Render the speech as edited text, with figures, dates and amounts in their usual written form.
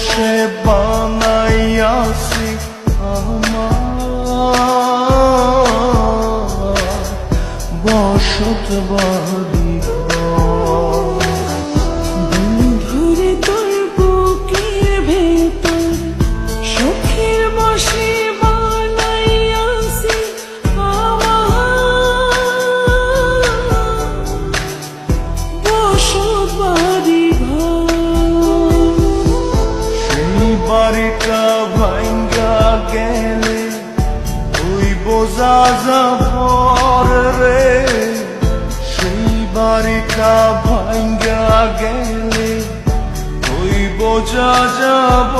বসে বানাইয়াছি আমার বসত বাড়ি। বন্ধুরে তোর বুকের ভেতর সুখের বসে বানাইয়াছি আমার বসত বাড়ি ঘর। সেই বাড়িটা ভাঙ্গা গেলে তুই বোঝা যাবর রে, সেই বাড়িটা ভাঙ্গা গেলে তুই বোঝা যাব।